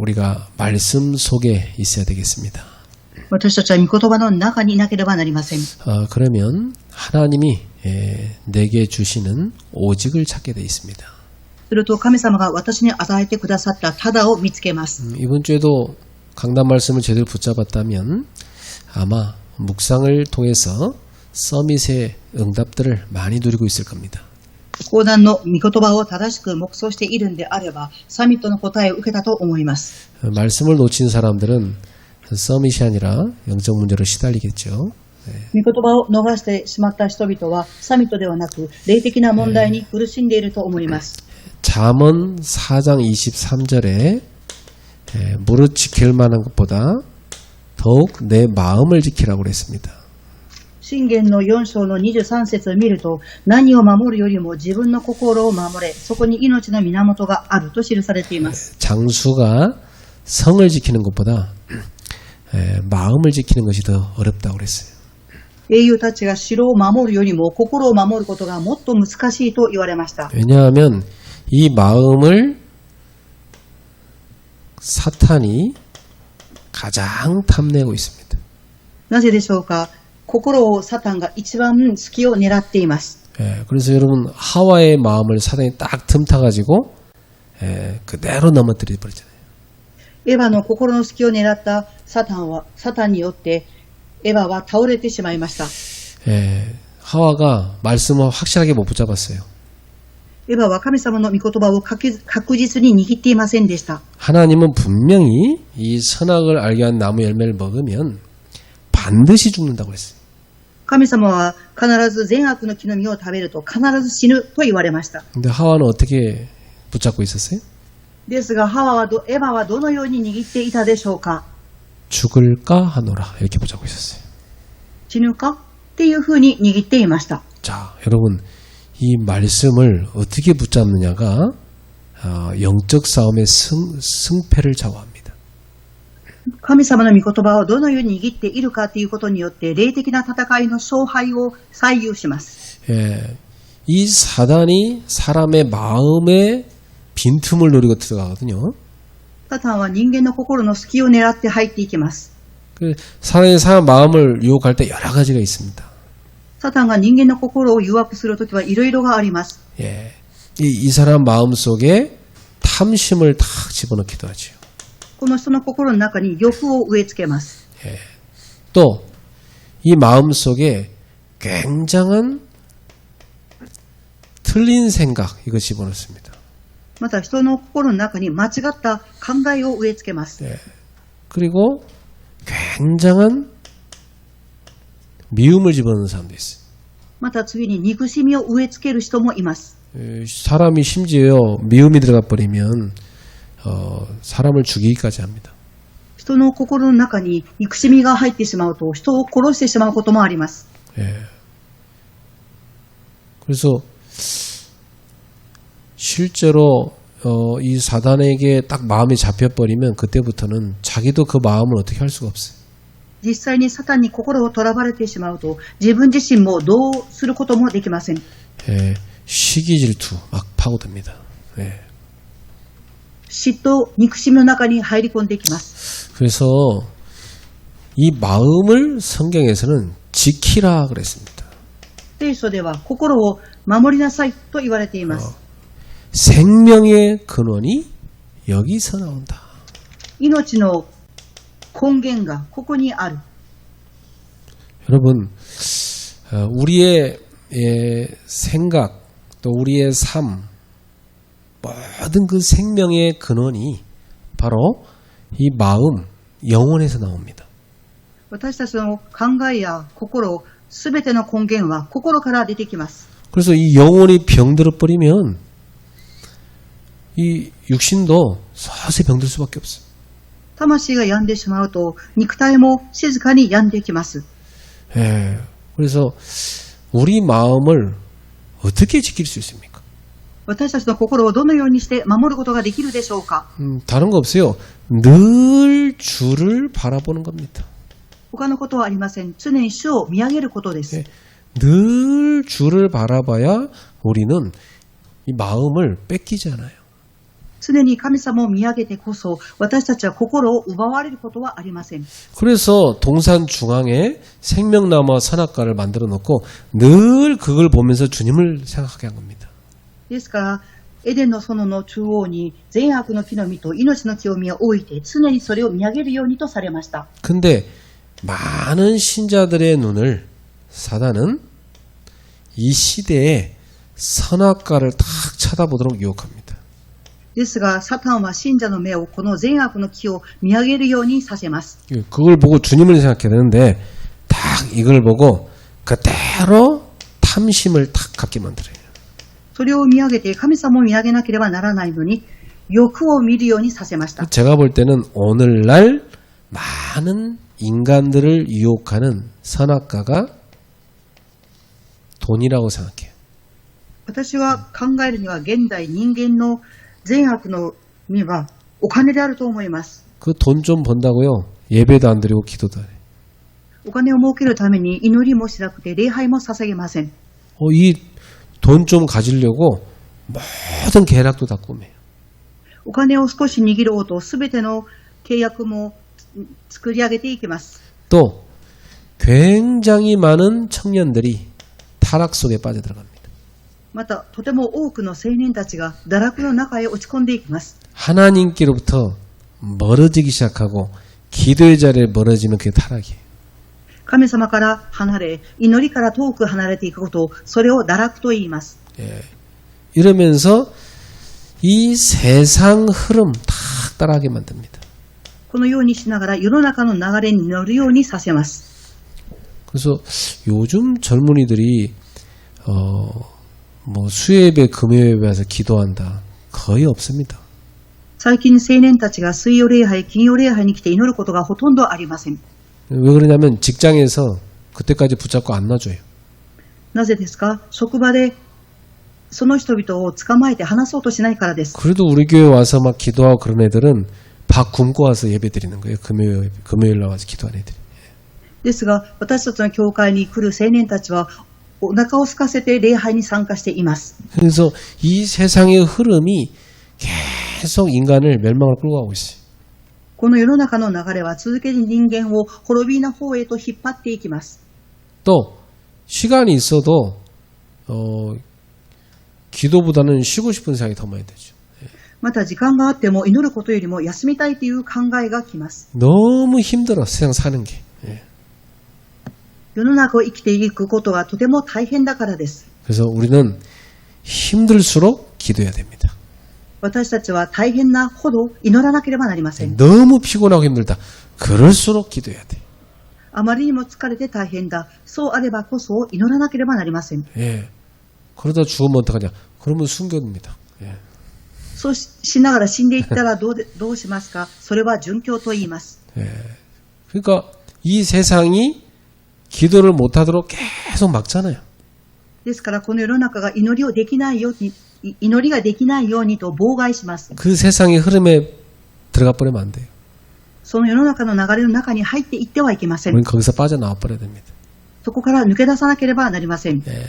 우리가 말씀 속에 있어야 되겠습니다. 私たちは御言葉の中にいなければなりません。 그러면 하나님이 내게 주시는 오직을 찾게 되어 있습니다. すると神様が私に与えてくださったただを見つけます。 이번 주에도 강단 말씀을 제대로 붙잡았다면 아마 묵상을 통해서 서밋의 응답들을 많이 누리고 있을 겁니다. 講談の御言葉を正しく黙想しているんであれば、サミットの答えを受けたと思います。 말씀을 놓친 사람들은 서밋이 아니라 영적 문제로 시달리겠죠. 御言葉を逃してしまった人々はサミットではなく霊的な問題に苦しんでいると思います。 잠언 4장 23절에 무릇 지킬 만한 것보다 더욱 내 마음을 지키라고 그랬습니다. 箴言の4章の23節を見ると、何を守るよりも自分の心を守れ、そこに命の源があると記されています。 장수가 성을 지키는 것보다 마음을 지키는 것이 더 어렵다고 그랬어요. 英雄たちが城を守るよりも心を守ることがもっと難しいと言われました。 왜냐하면 이 마음을 사탄이 가장 탐내고 있습니다. なぜでしょうか。心をサタンが一番隙を狙っています。 그래서 여러분 하와의 마음을 사탄이 딱 틈타가지고 그대로 넘어뜨려 버리잖아요. エヴァの心の隙を狙ったサタンによってエヴァは倒れてしまいました。 하와가 말씀을 확실하게 못 붙잡았어요. エヴァは神様の御言葉を確実に握っていませんでした。 하나님은 분명히 이 선악을 알게 한 나무 열매를 먹으면 반드시 죽는다고 그랬어요. 神様は必ず善悪の木の実を食べると必ず死ぬと言われました。 근데 하와는 어떻게 붙잡고 있었어요? ですがエヴァはどのように握っていたでしょうか。 죽을까 하노라 이렇게 붙잡고 있었어요. 死ぬかっていうふうに握っていました。 자, 여러분 이 말씀을 어떻게 붙잡느냐가 영적 싸움의 승패를 좌우합니다. 神様の御言葉をどのように握っているかということによって霊的な戦いの勝敗を左右します。 이 사단이 사람의 마음에 빈틈을 노리고 들어가거든요. サタンは人間の心の隙を狙って入っていきます。 사단이 사람 마음을 유혹할 때 여러 가지가 있습니다. サタンが人間の心を誘惑するときはいろいろがあります。 이 사람 마음 속에 탐심을 탁 집어넣기도 하죠. この人の心の中に欲を植え付けます。 또 이 마음 속에 굉장한 틀린 생각 이거 집어넣습니다. また人の心の中に間違った考えを植え付けます。 그리고 굉장한 미움을 집어넣는 사람도 있어요. また次に憎しみを植え付ける人もいます。 사람이 심지어 미움이 들어가 버리면 사람을 죽이기까지 합니다. 人の心の中に憎しみが入ってしまうと人を殺してしまうこともあります。 그래서 실제로 이 사단에게 딱 마음이 잡혀버리면 그때부터는 자기도 그 마음을 어떻게 할 수가 없어요. 実際にサタンに心をとらわれてしまうと自分自身もどうすることもできません。 시기 질투 막 파고듭니다. 嫉妬、憎しみの中に入り込んでいきます。 그래서 이 마음을 성경에서는 지키라 그랬습니다. 聖書では心を守りなさいと言われています。 생명의 근원이 여기서 나온다. 命の根源がここにある。 여러분, 우리의 생각 또 우리의 삶 모든 그 생명의 근원이 바로 이 마음, 영혼에서 나옵니다. 私たちの考えや心、すべての根源は心から出てきます。 그래서 이 영혼이 병들어 버리면 이 육신도 서서히 병들 수밖에 없어요. 魂が病んでしまうと肉体も静かに病んでいきます。 그래서 우리 마음을 어떻게 지킬 수 있습니까? 私たちの心をどのようにして守ることができるでしょうか。 다른 거 없어요. 늘 주를 바라보는 겁니다. 他のことはありません。常に主を見上げることです。 늘 주를 바라봐야 우리는 이 마음을 뺏기지 않아요. 常に神様を見上げてこそ、私たちは心を奪われることはありません。 그래서 동산 중앙에 생명나무와 선악과를 만들어 놓고 늘 그걸 보면서 주님을 생각하게 한 겁니다. ですから、エデンの園の中央に善悪の木の実と命の木を実を置いて、常にそれを見上げるようにとされました。 근데 많은 신자들의 눈을 사단은 이 시대에 선악과를 탁 쳐다보도록 유혹합니다. ですが、サタンは信者の目をこの善悪の木を見上げるようにさせます。 그걸 보고 주님을 생각해야 되는데 딱 이걸 보고 그대로 탐심을 탁 갖게 만들어요. それを見上げて神様を見上げなければならないのに、欲を見るようにさせました。 제가 볼 때는 오늘날 많은 인간들을 유혹하는 선악과가 돈이라고 생각해요. 私は考えるには現代人間の善悪の実はお金であると思います。 그 돈 좀 번다고요. 예배도 안 드리고 기도도 안 해요. お金を儲けるために祈りもしなくて礼拝も捧げません。 이 돈 좀 가지려고 모든 계략도 다 꾸며요. お金を少し握ろうとすべての契約も作り上げていきます。 또 굉장히 많은 청년들이 타락 속에 빠져들어갑니다. また、とても多くの青年たちが堕落の中へ落ち込んでいきます。 하나님께로부터 멀어지기 시작하고 기도의 자리에 멀어지면 그게 타락이에요. 神様から離れ、祈りから遠く離れていくことを、それを堕落と言います。 이러면서 이 세상 흐름 다 따라하게 만듭니다. このようにしながら世の中の流れに乗るようにさせます。 그래서 요즘 젊은이들이 뭐 수요예배, 금요예배 와서 기도한다. 거의 없습니다. 最近青年たちが水曜礼拝、金曜礼拝に来て祈ることがほとんどありません。 왜 그러냐면 직장에서 그때까지 붙잡고 안 놔줘요. なぜですか？職場でその人々を捕まえて話そうとしないからです。 그래도 우리 교회 와서 막 기도하고 그런 애들은 밥 굶고 와서 예배 드리는 거예요. 금요일 나와서 기도하는 애들이. ですが、私たちの教会に来る青年たちはお腹を空かせて礼拝に参加しています。 그래서 이 세상의 흐름이 계속 인간을 멸망을 끌고 가고 있어요. この世の中の流れは続けて人間を滅びの方へと引っ張っていきます。 또 시간이 있어도 기도보다는 쉬고 싶은 생각이 더 많이 들죠. また時間があっても祈ることよりも休みたいという考えがきます。 너무 힘들어 세상 사는 게. 世の中を生きていくことはとても大変だからです。 그래서 우리는 힘들수록 기도해야 됩니다. 私たちは大変なほど祈らなければなりません。 너무 피곤하고 힘들다. 그럴수록 기도해야 돼. あまりにも疲れて大変だ。そうあればこそ祈らなければなりません。 예. 그러다 죽으면 어떡하냐? 그러면 순교입니다. 예. そうしながら死んでいったらどうしますか？それは殉教と言います。 예. 그러니까 이 세상이 기도를 못하도록 계속 막잖아요. ですからこの世の中が祈りができないようにと妨害します。 그 세상의 흐름에 들어가 버리면 안 돼요. その世の中の流れの中に入っていってはいけません。 우리는 거기서 빠져나와 버려야 됩니다. そこから抜け出さなければなりません。 예.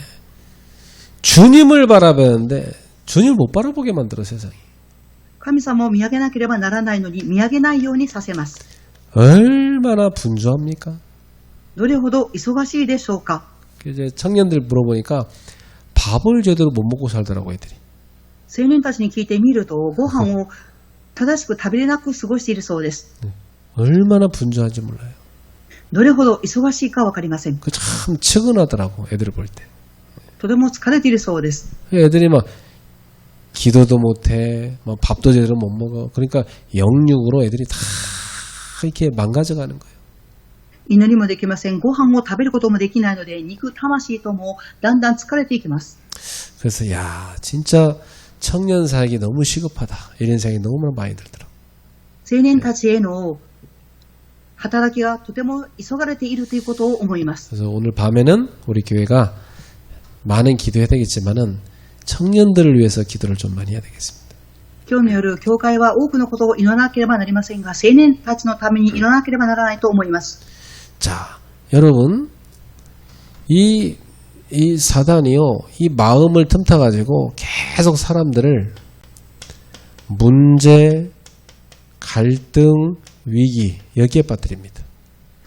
주님을 바라보는데 주님을 못 바라보게 만들어 세상이. 神様を見上げなければならないのに見上げないようにさせます。 얼마나 분주합니까? どれほど忙しいでしょうか。 이제 청년들 물어보니까 밥을 제대로 못 먹고 살더라고 애들이. 青年たちに聞いてみるとご飯を正しく食べれなく過ごしているそうです。 얼마나 분주한지 몰라요. どれほど忙しいかわかりません。 그 참 측은하더라고 애들을 볼 때. とても疲れているそうです。 애들이 막 기도도 못해, 막 밥도 제대로 못 먹어. 그러니까 영육으로 애들이 다 이렇게 망가져가는 거예요. 祈りもできません。ご飯を食べることもできないので肉、魂ともだんだん疲れていきます。 그래서 야 진짜 청년 사역이 너무 시급하다 이런 생각이 너무 많이 들더라고. 青年たちへの働きがとても急がれているということを思います。 그래서 오늘 밤에는 우리 교회가 많은 기도해야 되겠지만은 청년들을 위해서 기도를 좀 많이 해야 되겠습니다. 今日の夜、教会は多くのことを祈らなければなりませんが、青年たちのために祈らなければならないと思います。 자, 여러분, 이 사단이요, 이 마음을 틈타가지고 계속 사람들을 문제, 갈등, 위기 여기에 빠뜨립니다.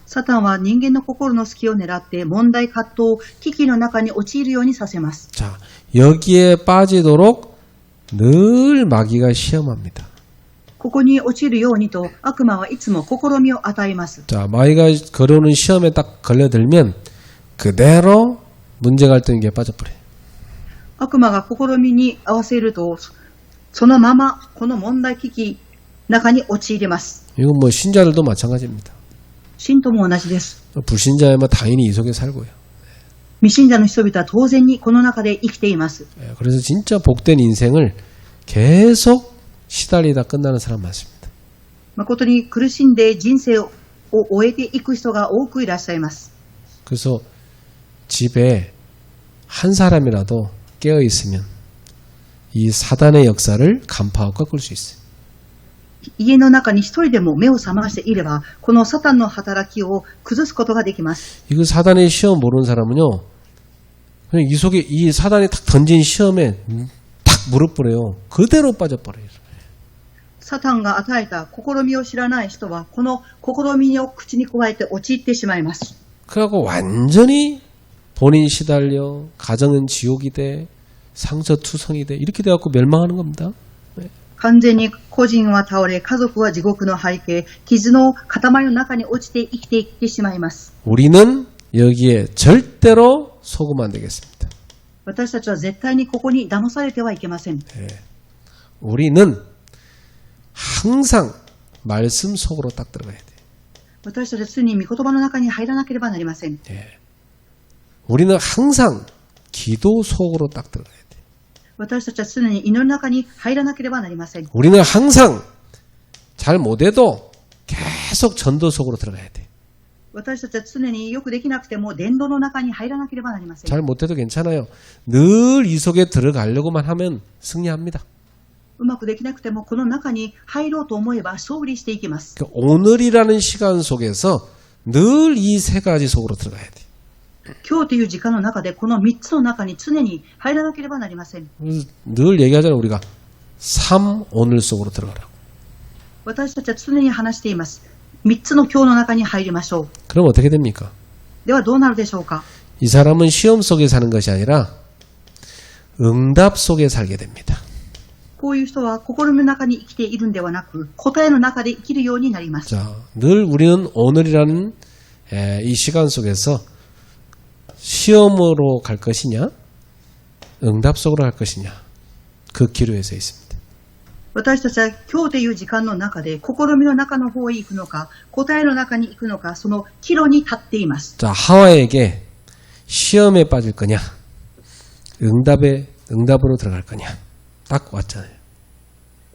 サタンは人間の心の隙を狙って問題、葛藤、危機の中に陥るようにさせます。 자, 여기에 빠지도록 늘 마귀가 시험합니다. ここに陥るようにと悪魔はいつも試みを与えます。 자, 마귀가 걸어오는 시험에 딱 걸려들면 그대로 문제 갈등에 빠져버려요. 悪魔が試みに合わせるとそのままこの問題危機中に陥ります。 이건 뭐 신자들도 마찬가지입니다. 信徒も同じです。 불신자야만 당연히 이 속에 살고요. 未信者の人々は当然にこの中で生きています。 그래서 진짜 복된 인생을 계속 시달리다 끝나는 사람 많습니다. 誠に苦しんで人生を終えていく人が多くいらっしゃいます。 그래서 집에 한 사람이라도 깨어 있으면 이 사단의 역사를 간파하고 꺾을 수 있어요. 家の中に一人でも目を覚ましていれば、このサタンの働きを崩すことができます。 이거 사단의 시험 모르는 사람은요, 그냥 이 속에 이 사단이 탁 던진 시험에 탁 무릎 꿇어요. 그대로 빠져버려요. サタンが与えた試みを知らない人は、この試みを口に加えて陥ってしまいます。 그래갖고 완전히 본인 시달려, 가정은 지옥이 돼, 상처투성이 돼, 이렇게 돼갖고 멸망하는 겁니다. 完全に個人は倒れ、家族は地獄の背景、傷の塊の中に落ちて生きていってしまいます。 우리는 여기에 절대로 속으면 안 되겠습니다. 私たちは絶対にここに騙されてはいけません。 우리는 항상 말씀 속으로 딱 들어가야 돼. 私たちは常に御言葉の中に入らなければなりません。 우리는 항상 기도 속으로 딱 들어가야 돼. 私たちは常に祈りの中に入らなければなりません。 우리는 항상 잘 못해도 계속 전도 속으로 들어가야 돼. 私たちは常によくできなくても伝道の中に入らなければなりません。 잘 못해도 괜찮아요. 늘 이 속에 들어가려고만 하면 승리합니다. うまくできなくてもこの中に入ろうと思えば勝利していきます。 오늘이라는 시간 속에서 늘 이 세 가지 속으로 들어가야 돼. 今日という時間の中でこの3つの中に常に入らなければなりません。 늘 얘기하잖아요. 우리가 3 오늘 속으로 들어가라고. 私たちは常に話しています。3つの今日の中に入りましょう。 그럼 어떻게 됩니까? ではどうなるでしょうか。 이 사람은 시험 속에 사는 것이 아니라 응답 속에 살게 됩니다. こういう人は心の中に生きているんではなく、答えの中で生きるようになります。 자, 늘 우리는 오늘이라는 이 시간 속에서 시험으로 갈 것이냐, 응답 속으로 갈 것이냐, 그 기로에 서 있습니다. 私たちは今日という時間の中で試みの中の方へ行くのか、答えの中に行くのか、その岐路に立っています。 자, 하와에게 시험에 빠질 거냐, 응답으로 들어갈 거냐, 딱 왔잖아요.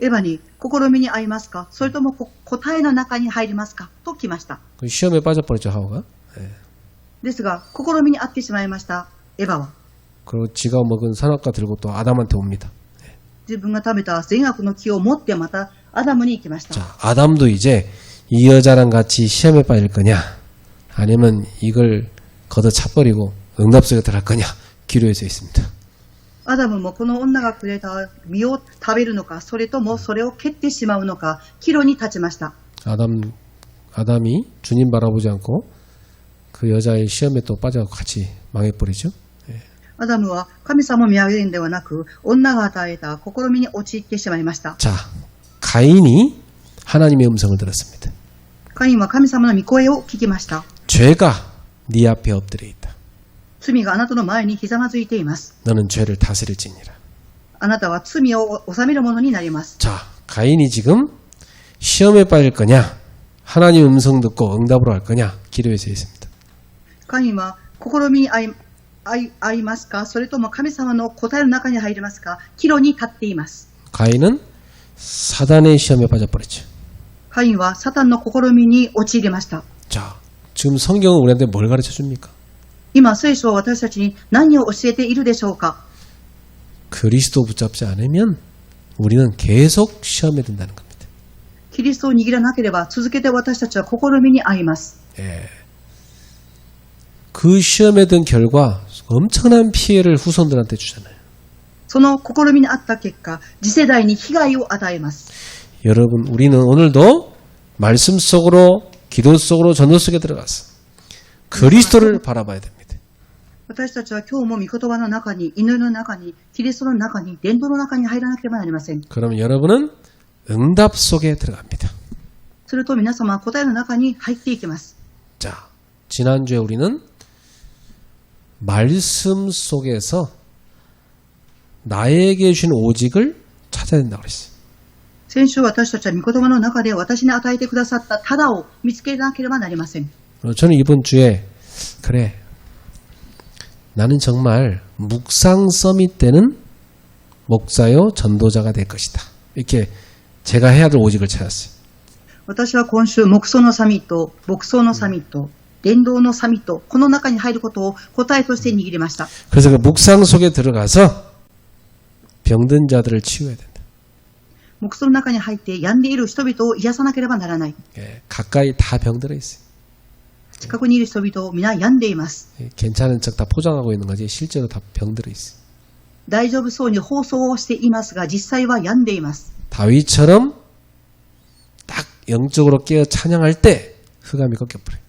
エヴァに試みに遭いますか、それとも答えの中に入りますかと来ました。 시험에 빠져버렸죠, 하와가. ですが試みに遭ってしまいましたエヴァは。 그리고 지가 먹은 선악과 들고 또 아담한테 옵니다. 自分が食べた善悪の木を持ってまたアダムに行きました。 자, 아담도 이제 이 여자랑 같이 시험에 빠질 거냐, 아니면 이걸 걷어차버리고 응답 속에 들어갈 거냐, 기로에 서 있습니다. アダムもこの女がくれた実を食べるのか、それともそれを蹴ってしまうのか、岐路に立ちました。 아담이 주님 바라보지 않고 그 여자의 시험에 또 빠져서 같이 망해버리죠. アダムは神様を見上げるんではなく、女が与えた試みに陥ってしまいました。 자, 가인이 하나님의 음성을 들었습니다. カインは神様の御声を聞きました。 죄가 네 앞에 엎드려 있다. 罪があなたの前にひざまずいています。 너는 죄를 다스릴지니라. あなたは罪を治めるものになります。 자, 가인이 지금 시험에 빠질 거냐, 하나님 음성 듣고 응답으로 할 거냐, 기로에 서 있습니다. カインは試みに遭いますか、それとも神様の答えの中に入りますか、岐路に立っています。 가인은 사단의 시험에 빠져버렸죠. カインはサタンの試みに陥りました。 자, 지금 성경은 우리한테 뭘 가르쳐 줍니까? 今聖書は私たちに何を教えているでしょうか。 그리스도 붙잡지 않으면 우리는 계속 시험에 든다는 겁니다. キリストを握らなければ続けて私たちは試みに遭います。 예. 그 시험에 든 결과 엄청난 피해를 후손들한테 주잖아요. その試みにあった結果、次世代に被害を与えます。 여러분, 우리는 오늘도 말씀 속으로, 기도 속으로, 전도 속에 들어가서 그리스도를 바라봐야 됩니다. 私たちは今日も御言葉の中に、祈りの中に、キリストの中に、伝道の中に入らなければなりません。 그러면 여러분은 응답 속에 들어갑니다. すると皆様は答えの中に入っていきます。 자, 지난주에 우리는 말씀 속에서 나에게 주신 오직을 찾아야 된다고 그랬어요. 先週私たちは御言葉の中で私に与えてくださったただを見つけなければなりません。 저는 이번 주에 그래, 나는 정말 묵상 서밋 때는 목사요 전도자가 될 것이다. 이렇게 제가 해야 될 오직을 찾았어요. 私は今週、黙想のサミット、牧草のサミット、伝道のサミット、この中に入ることを答えとして握りました。 그래서 그 묵상 속에 들어가서 병든 자들을 치유해야 된다. 黙想の中に入って病んでいる人々を癒さなければならない。 예, 가까이 다 병들어 있어요. 近くにいる人々を皆病んでいます。 예, 괜찮은 척 다 포장하고 있는 거지 실제로 다 병들어 있어요. 大丈夫そうに放送をしていますが、実際は病んでいます。 다윗처럼 딱 영적으로 깨어 찬양할 때 흑암이 꺾여버려요.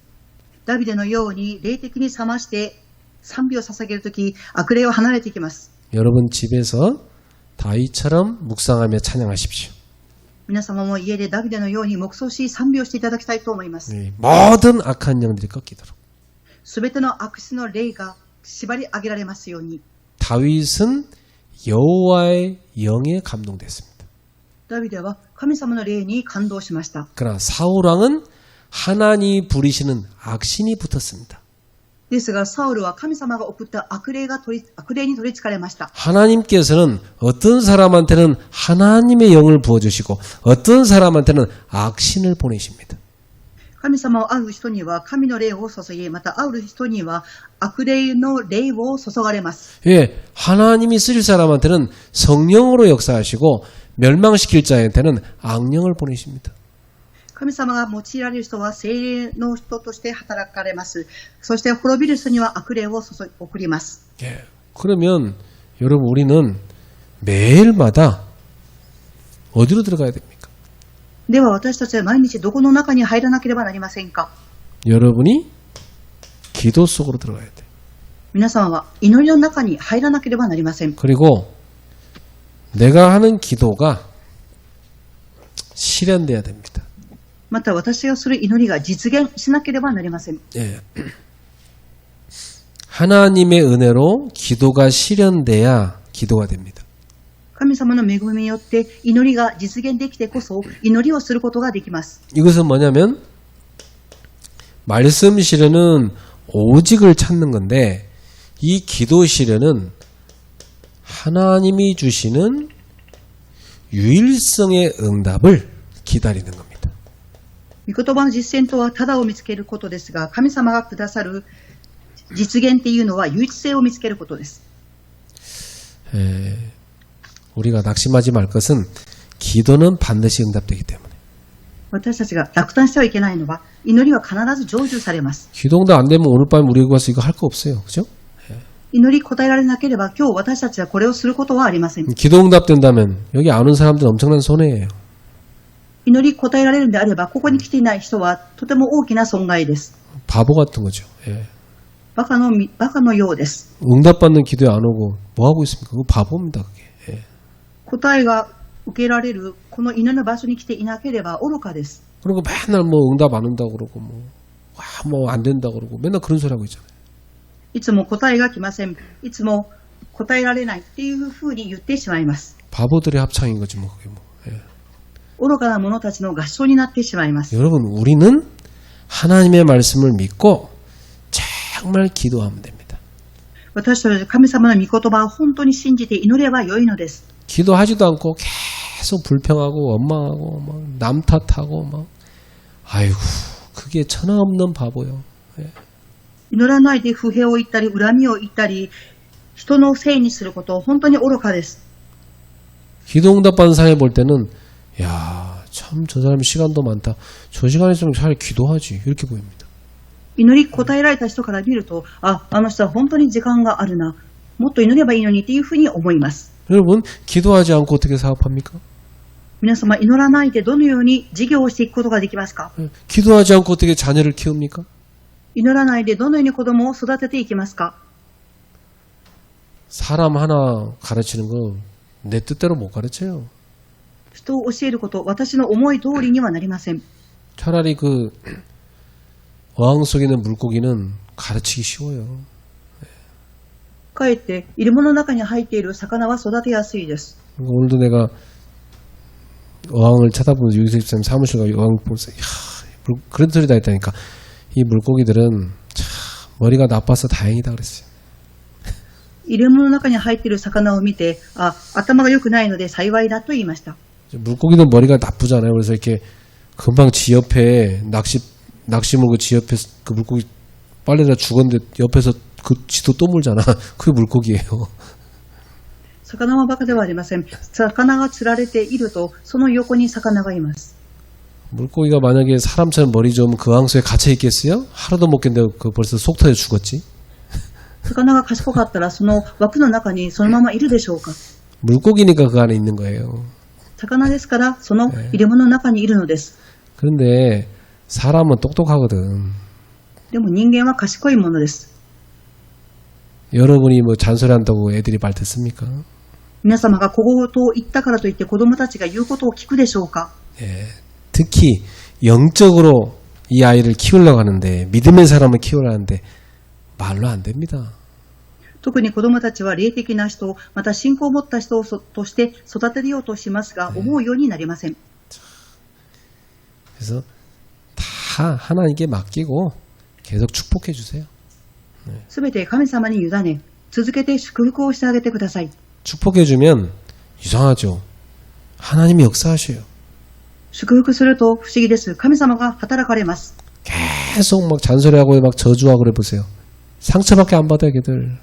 ダビデのように霊的に覚まして賛美を捧げるとき、悪霊は離れていきます。 여러분 집에서 다윗처럼 묵상하며 찬양하십시오. 皆様も家でダビデのように黙想し賛美をしていただきたいと思います。 예, 모든 악한 영들이 꺾이도록. すべての悪質の霊が縛り上げられますように。 다윗은 여호와의 영에 감동됐습니다. ダビデは神様の霊に感動しました。 그러나 사울 왕은 하나님이 부리시는 악신이 붙었습니다. ですが、サウルは神様が送った悪霊に取り憑かれました。 하나님께서는 어떤 사람한테는 하나님의 영을 부어주시고 어떤 사람한테는 악신을 보내십니다. 神様はある人には神の霊を注ぎ、またある人には悪霊の霊を注がれます。 예, 하나님이 쓰실 사람한테는 성령으로 역사하시고 멸망시킬 자한테는 악령을 보내십니다. 神様が用いられる人は聖霊の人として働かれます。そして滅びる人には悪霊を送ります。 예, 그러면 여러분 우리는 매일마다 어디로 들어가야 됩니까? では私たちは毎日どこの中に入らなければなりませんか？ 여러분이 기도 속으로 들어가야 돼. 皆様は祈りの中に入らなければなりません。 그리고 내가 하는 기도가 실현돼야 됩니다. また私がする祈りが実現しなければなりません。 예. 하나님의 은혜로 기도가 실현돼야 기도가 됩니다. 神様の恵みによって祈りが実現できてこそ祈りをすることができます。 이것은 뭐냐면 말씀 실현은 오직을 찾는 건데 이 기도 실현은 하나님이 주시는 유일성의 응답을 기다리는 겁니다. 御言葉の実践とはただを見つけることですが、神様がくださる実現っていうのは唯一性を見つけることです。 우리가 낙심하지 말 것은 기도는 반드시 응답되기 때문에. 私たちが落胆してはいけないのは祈りは必ず成就されます。 기도 응답 안 되면 오늘 밤에 우리 여기 와서 이거 할 거 없어요. 그죠? 祈り答えられなければ今日私たちはこれをすることはありません。 기도 응답 된다면 여기 안 온 사람들은 엄청난 손해예요. 祈り答えられるんであればここに来ていない人はとても大きな損害です。 바보 같은 거죠. 예. バカのようです。 응답받는 기도에 안 오고 뭐 하고 있습니까? 그거 바보입니다. 그게. 예. 答えが受けられるこの祈りの場所に来ていなければ愚かです。 그리고 맨날 뭐 응답 안 온다고 그러고 뭐 안 된다고 그러고 맨날 그런 소리 하고 있잖아요. いつも答えが来ません。いつも答えられないっていうふうに言ってしまいます。 바보들의 합창인 거지 뭐 그게 뭐. 예. 愚かな者たちの合唱になってしまいます。 여러분 우리는 하나님의 말씀을 믿고 정말 기도하면 됩니다. 私たちは神様の御言葉を本当に信じて祈ればよいのです。 기도하지도 않고 계속 불평하고 원망하고 막 남 탓하고 막 아이고 그게 천하 없는 바보요. 예. 祈らないで不平を言ったり恨みを言ったり人のせいにすること本当に愚かです。 기도 응답받는 사람이 볼 때는 야, 참 저 사람 시간도 많다. 저 시간에 있으면 차라리 기도하지. 이렇게 보입니다. 祈り答えられた人から見ると、あの人は本当に時間があるな。もっと祈ればいいのにっていうふうに思います。 여러분, 기도하지 않고 어떻게 사업합니까? 皆様、祈らないでどのように事業をしていくことができますか？ 기도하지 않고 어떻게 자녀를 키웁니까? 祈らないでどのように子供を育てていきますか？ 사람 하나 가르치는 거 내 뜻대로 못 가르쳐요. 人を教えること、私の思い通りにはなりません。 차라리 그 어항 속에 있는 물고기는 가르치기 쉬워요. かえって入れ物の中に入っている魚は育てやすいです。 오늘도 내가 어항을 쳐다보면서 유기생님 사무실 가 어항 보면서 그런 소리 다 했다니까. 이 물고기들은 참 머리가 나빠서 다행이다 그랬어요. 入れ物の中に入っている魚を見て、頭が良くないので幸いだと言いました。 물고기는 머리가 나쁘잖아요. 그래서 이렇게 금방 지 옆에 낚시 물고 지 옆에 그 물고기 빨래다 죽었는데 옆에서 그 지도 또 물잖아. 그게 물고기예요. 魚はバカではありません。魚が釣られていると、その横に魚がいます。 물고기가 만약에 사람처럼 머리 좋으면 그 항소에 갇혀 있겠어요? 하루도 못 견뎌 그 벌써 속 터져 죽었지. 魚が賢かったらその枠の中にそのままいるでしょうか？ 물고기니까 그 안에 있는 거예요. 魚ですからその入れ物の中にいるのです。 그런데 사람은 똑똑하거든. でも人間は賢いものです。 여러분이 뭐 잔소리한다고 애들이 말 듣습니까? 皆様が小言を言ったからといって子供たちが言うことを聞くでしょうか？ 예, 특히 영적으로 이 아이를 키우려고 하는데 믿음의 사람을 키우려는데 말로 안 됩니다. 特に子供たちは霊的な人、また信仰を持った人として育てようとしますが、思うようになりません。 그래서 다 하나님께 맡기고 계속 축복해 주세요. すべて神様に委ね、続けて祝福をしてあげてください。 축복해 주면 이상하죠. 하나님이 역사하셔요. 祝福すると不思議です。神様が働かれます。 계속 막 잔소리하고 막 저주하고 그래 보세요. 상처밖에 안 받아요, 걔들.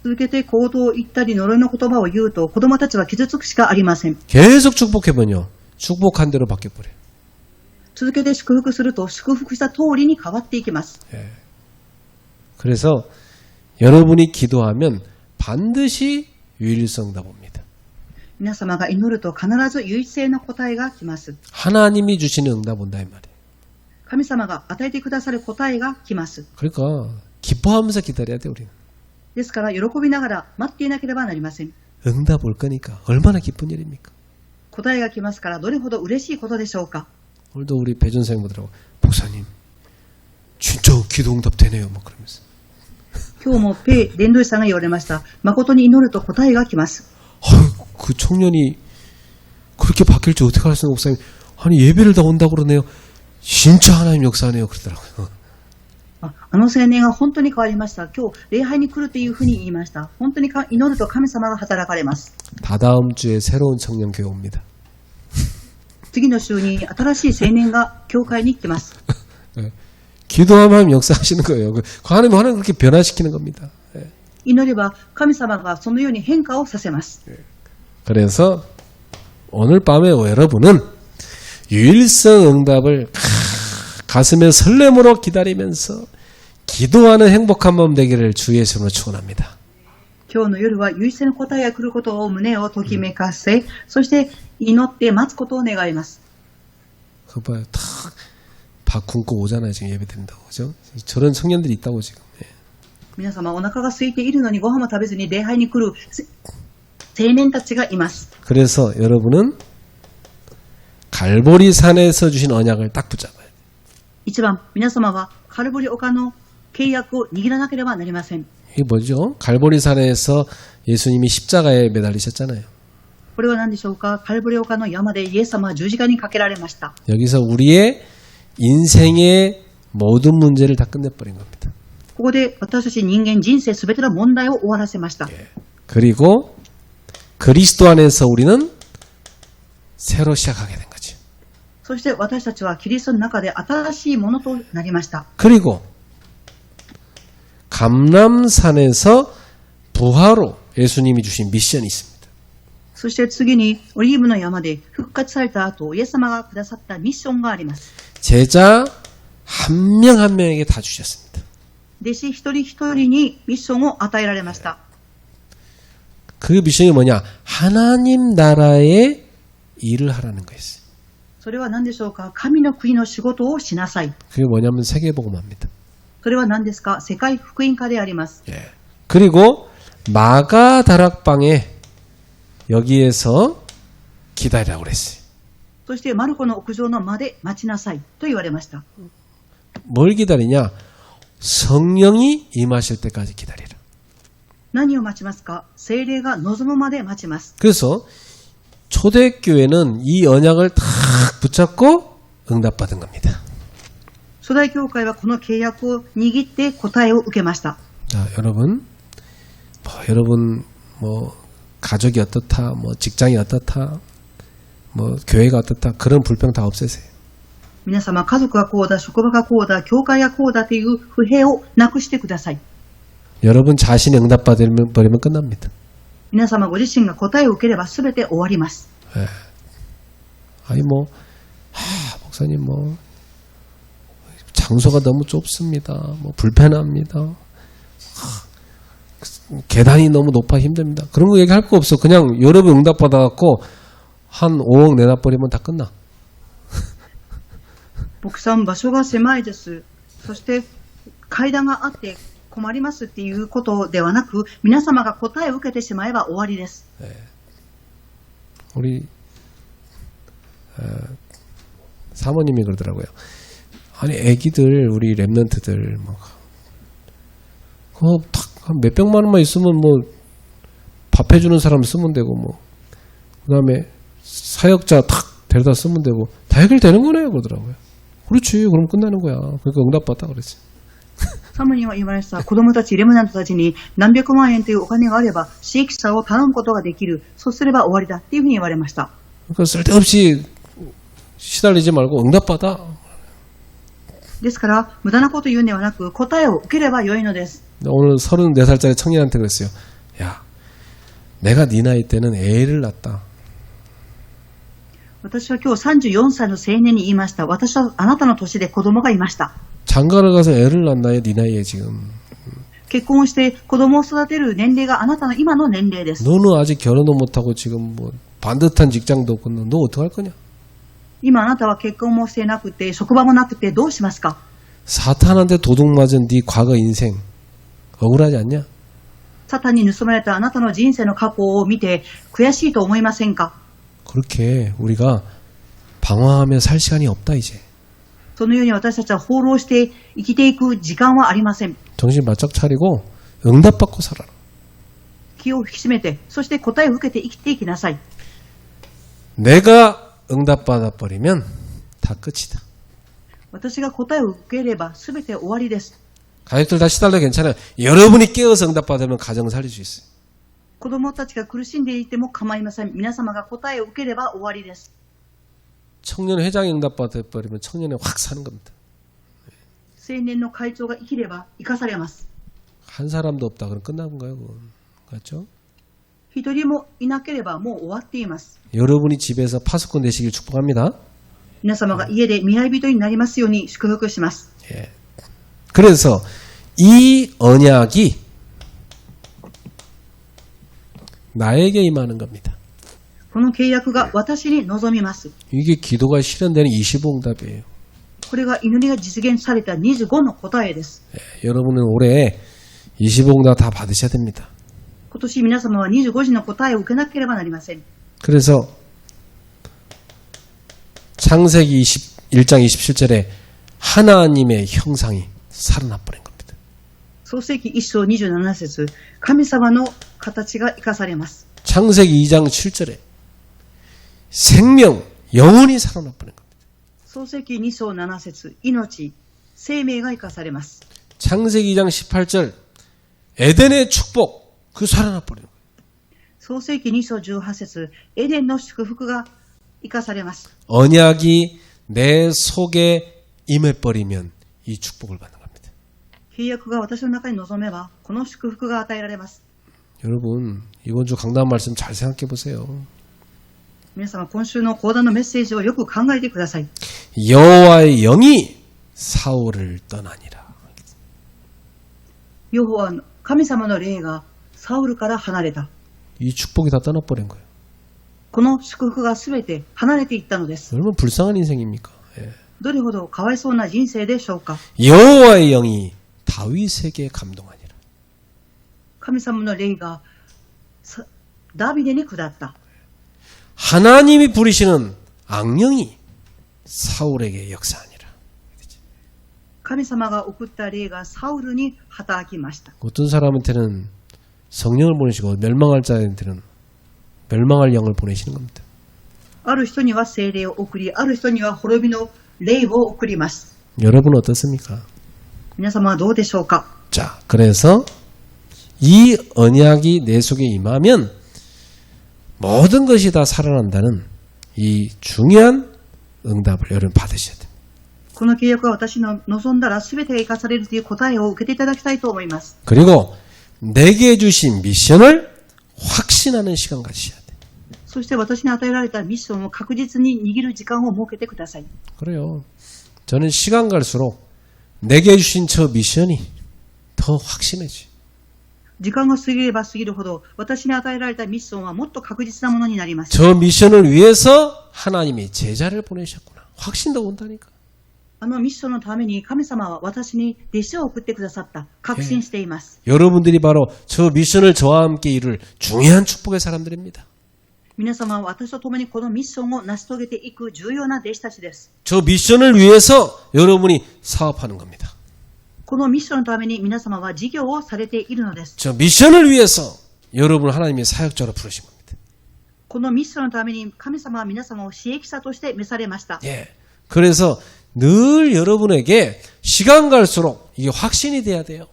続けて行動を言ったり呪いの言葉を言うと子供たちは傷つくしかありません。 계속 축복해보면요. 축복한 대로 바뀌어버려요. 続けて祝福すると祝福した通りに変わっていきます。 그래서 여러분이 기도하면 반드시 유일성 응답입니다. 皆様が祈ると必ず唯一性の答えが来ます。 하나님이 주시는 응답 온다 이 말이에요. 神様が与えてくださる答えが来ます。 그러니까 기뻐하면서 기다려야 돼 우리는. ですから喜びながら待っていなければなりません。 응답 올 거니까 얼마나 기쁜 일입니까? 答えが来ますからどれほど嬉しいことでしょうか。 오늘도 우리 배준생님들하고 목사님 진짜 기도 응답 되네요. 막 그러면서. 今日もペイ伝道師さんが言われました。誠に祈ると答えが来ます。 그 청년이 그렇게 바뀔 줄 어떻게 알았어요, 목사님? 아니 예배를 다 온다고 그러네요. 진짜 하나님 역사하네요. 그러더라고요. あの青年が本当に変わりました。今日礼拝に来るというふうに言いました。本当に祈ると神様が働かれます。 다다음 주에 새로운 청년 교회 옵니다. 次の週に新しい青年が教会に来ます。 네. 기도하면 하나님 역사하시는 거예요. 하나님 그렇게 변화시키는 겁니다. 네. 祈れば神様がそのように変化をさせます。 그래서 오늘 밤에 여러분은 유일성 응답을 가슴에 설렘으로 기다리면서 기도하는 행복한 마음 되기를 주의 이름으로 축원합니다. 今日の夜は唯一の答えが来ることを胸をときめかせ、そして祈って待つことを願います。 그거 봐요. 밥 굶고 오잖아요. 지금 예배 드린다고. 그죠? 저런 청년들이 있다고 지금. 네. 皆様お腹が空いているのにご飯も食べずに礼拝に来る青年たちがいます。 그래서 여러분은 갈보리 산에서 주신 언약을 딱 붙잡아요. 一番、皆様はカルボリ丘の契約を握らなければなりません。 이게 뭐죠? 갈보리 산에서 예수님이 십자가에 매달리셨잖아요. これは何でしょうか。カルボリ丘の山でイエス様は十字架にかけられました。 여기서 우리의 인생의 모든 문제를 다 끝내버린 겁니다. ここで私たち人間人生すべての問題を終わらせました。 그리고 그리스도 안에서 우리는 새로 시작하게 된 거죠. そして私たちはキリストの中で新しいものとなりました。 그리고 감람산에서 부활로 예수님이 주신 미션이 있습니다. そして次にオリーブの山で復活された後、イエス様がくださったミッションがあります。 제자 한 명 한 명에게 다 주셨습니다. 弟子一人一人にミッションを与えられました。그 미션이 뭐냐? 하나님 나라의 일을 하라는 거였어요. それは何でしょうか。神の国の仕事をしなさい。 그게 뭐냐면 세계복음화입니다. それは何ですか。世界福音化であります。 예. 그리고 마가 다락방에 여기에서 기다리라고 그랬어요. そしてマルコの屋上の間で待ちなさいと言われました。 뭘 기다리냐? 성령이 임하실 때까지 기다리라. 何を待ちますか。聖霊が望むまで待ちます。 그래서 초대교회는 이 언약을 탁 붙잡고 응답받은 겁니다. 初代教会はこの契約を握って答えを受けました。 자, 여러분 가족이 어떻다, 직장이 어떻다, 교회가 어떻다 그런 불평 다 없애세요. 皆様、家族がこうだ、職場がこうだ、教会がこうだという不平をなくしてください。 여러분 자신이 응답받으면 버리면 끝납니다. 皆様ご自身が答えを受ければ全て終わります。 예. 아니 목사님 장소가 너무 좁습니다. 불편합니다. 계단이 너무 높아 힘듭니다. 그런 거 얘기할 거 없어. 그냥 여러분 응답받아갖고 한 5억 내놔버리면 다 끝나. 牧さん、場所が狭いです。そして階段があって困りますっていうことではなく、皆様が答えを受けてしまえば終わりです。 우리 사모님이 그러더라고요. 아니 애기들 우리 랩런트들 한 몇백만 원만 있으면 밥 해주는 사람 쓰면 되고 그다음에 사역자 탁 데려다 쓰면 되고 다 해결되는 거네요 그러더라고요. 그렇지 그럼 끝나는 거야. 그러니까 응답받다 그랬지. サムには言われました。子供たち、レムナントたちに何百万円というお金があれば、飼育者を頼むことができる。そうすれば終わりだっていうふうに言われました。 그러니까 쓸데없이 시달리지 말고 응답받아. ですから、無駄なこと言うんではなく、答えを受ければ良いのです。 오늘 34살짜리 청년한테 그랬어요. 야, 내가 네 나이 때는 애를 낳았다. 私は今日34歳の青年に言いました。私はあなたの年で子供がいました。 장가를 가서 애를 낳나요? 네 나이에 지금. 結婚して子供を育てる年齢があなたの今の年齢です。 너는 아직 결혼도 못하고 지금 반듯한 직장도 없고 너 어떡할 거냐? 今あなたは結婚もしてなくて、職場もなくてどうしますか。 사탄한테 도둑 맞은 네 과거 인생 억울하지 않냐? サタンに盗まれたあなたの人生の過去を見て悔しいと思いませんか。 그렇게 우리가 방황하며 살 시간이 없다 이제. そのように私たちは放浪して生きていく時間はありません。 정신 바짝 차리고 응답받고 살아라. 気を引き締めて、そして答えを受けて生きていきなさい。 내가 응답받아 버리면 다 끝이다. 私が答えを受ければ全て終わりです。 가족들 다 시달려 괜찮아요. 여러분이 깨어서 응답받으면 가정 살릴 수 있어요. 子供たちが苦しんでいても構いません。皆様が答えを受ければ終わりです。 청년 회장이 응답받아 버리면 청년이 확 사는 겁니다. 青年の会長が生きれば生かされます。 한 사람도 없다 그럼 끝난 거예요. 그건. 맞죠? 一人もいなければもう終わっています。 여러분이 집에서 파수꾼 되시길 축복합니다. 皆様が家で見合い人になりますように祝福します。 예. 그래서 이 언약이 나에게 임하는 겁니다. この契約が私に望みます。 이게 기도가 실현되는 25응답이에요. これが祈りが実現された25の答えです。 예. 여러분은 올해 25응답 다 받으셔야 됩니다. 今年皆様は25時の答えを受けなければなりません。 그래서 창세기 1장 27절에 하나님의 형상이 살아나 버린 겁니다. 創世記1章27節、神様の形が生かされます。 창세기 2장 7절에 생명, 영혼이 살아나 버린 겁니다. 創世記2章7節、命、生命が生かされます。 창세기 2장 18절 에덴의 축복, 그 살아나 버린 거예요. 創世記2章18節、エデンの祝福が生かされます。 언약이 내 속에 임해버리면 이 축복을 받는 겁니다. 契約が私の中に望めば、この祝福が与えられます。 여러분, 이번 주 강단 말씀 잘 생각해 보세요. 皆様、今週の講談のメッセージをよく考えてください。 여호와의 영이 사울을 떠나니라. ヨホワの神様の霊がサウルから離れた。이 축복이 다 떠나버린 거예요. この祝福がすべて離れていったのです。 얼마나 불쌍한 인생입니까? 예. どれほどかわいそうな人生でしょうか。 여호와의 영이 다윗에게 감동하니라. 神様の霊がダビデに下った。 하나님이 부리시는 악령이 사울에게 역사하니라. 神様が送った霊がサウルに働きました。 어떤 사람한테는 성령을 보내시고 멸망할 자한테는 멸망할 영을 보내시는 겁니다. ある人には聖霊を送り、ある人には滅びの霊を送ります。 여러분 어떻습니까? 皆様はどうでしょうか。 자, 그래서 이 언약이 내 속에 임하면 모든 것이 다 살아난다는 이 중요한 응답을 여러분 받으셔야 됩니다. この契約が私の望んだら全てが生かされるという答えを受けていただきたいと思います。 그리고 내게 주신 미션을 확신하는 시간 가지셔야 돼요. そして私に与えられたミッションを確実に握る時間を設けてください。 그래요. 저는 시간 갈수록 내게 주신 저 미션이 더 확신해져요. 時間が過ぎれば過ぎるほど私に与えられたミッションはもっと確実なものになります。 저 미션을 위해서 하나님이 제자를 보내셨구나. 확신도 온다니까. あのミッションのために神様は私に弟子を送ってくださった。確信しています。 여러분들이 바로 저 미션을 저와 함께 이룰 중요한 축복의 사람들입니다. 皆様は私と共にこのミッションを成し遂げていく重要な弟子たちです。 저 미션을 위해서 여러분이 사업하는 겁니다. このミッションのために皆様は事業をされているのです。 저 미션을 위해서 여러분을 하나님의 사역자로 부르신 겁니다. このミッションのために神様は皆様を使役者として召されました。 예. 그래서 늘 여러분에게 시간 갈수록 이게 확신이 돼야 돼요.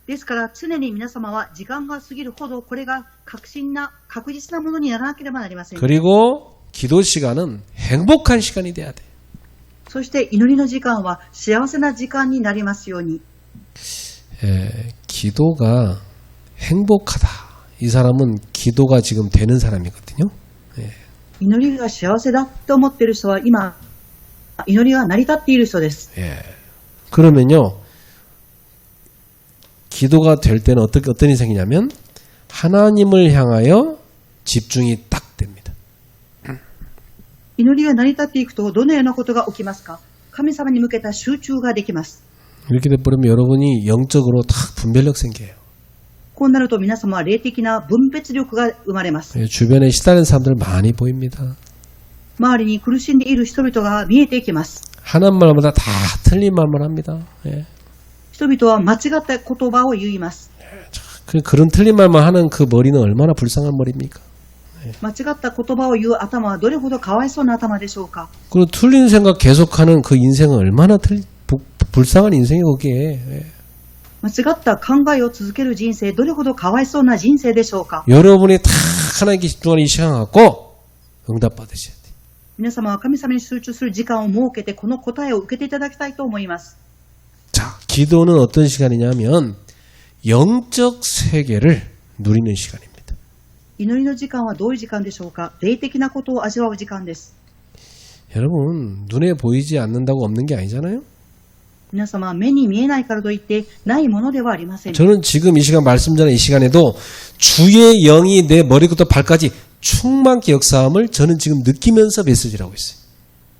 ですから常に皆様は時間が過ぎるほどこれが確実なものにならなければなりません。 그리고 기도 시간은 행복한 시간이 돼야 돼. そして祈りの時間は幸せな時間になりますように。 기도가 행복하다. 이 사람은 기도가 지금 되는 사람이거든요. 祈りが幸せだと思っている人は今祈りが成り立っている人です。 그러면요. 기도가 될 때는 어떤 인생이냐면 하나님을 향하여 집중이 딱 됩니다. 祈りが成り立っていくとどのようなことが起きますか。神様に向けた集中ができます。 이렇게 돼버리면 여러분이 영적으로 딱 분별력 생겨요. こうなると皆様は霊的な分別力が生まれます。 주변에 시달리는 사람들 많이 보입니다. 周りに苦しんでいる人々が見えてきます。 하는 말마다 다 틀린 말만 합니다. 人々は間違った言葉を言います。 그런 틀린 말만 하는 그 머리는 얼마나 불쌍한 머리입니까? 間違った言葉を言う頭はどれほどかわいそうな頭でしょうか。 그리고 틀린 생각 계속하는 그 인생은 얼마나 불쌍한 인생이에요, 그게. 間違った考えを続ける人生、どれほどかわいそうな人生でしょうか。 여러분이 다 하나님께 집중하는 이 시간 갖고 응답 받으셔야 돼요. 皆様は神様に集中する時間を設けてこの答えを受けていただきたいと思います。 자, 기도는 어떤 시간이냐면 영적 세계를 누리는 시간입니다. 祈りの時間はどういう時間でしょうか。霊的なことを味わう時間です。 여러분, 눈에 보이지 않는다고 없는 게 아니잖아요. 皆様、目に見えないからといってないものではありません。 저는 지금 이 시간 말씀 전에 이 시간에도 주의 영이 내 머리부터 발까지 충만케 역사함을 저는 지금 느끼면서 메시지를 하고 있어요.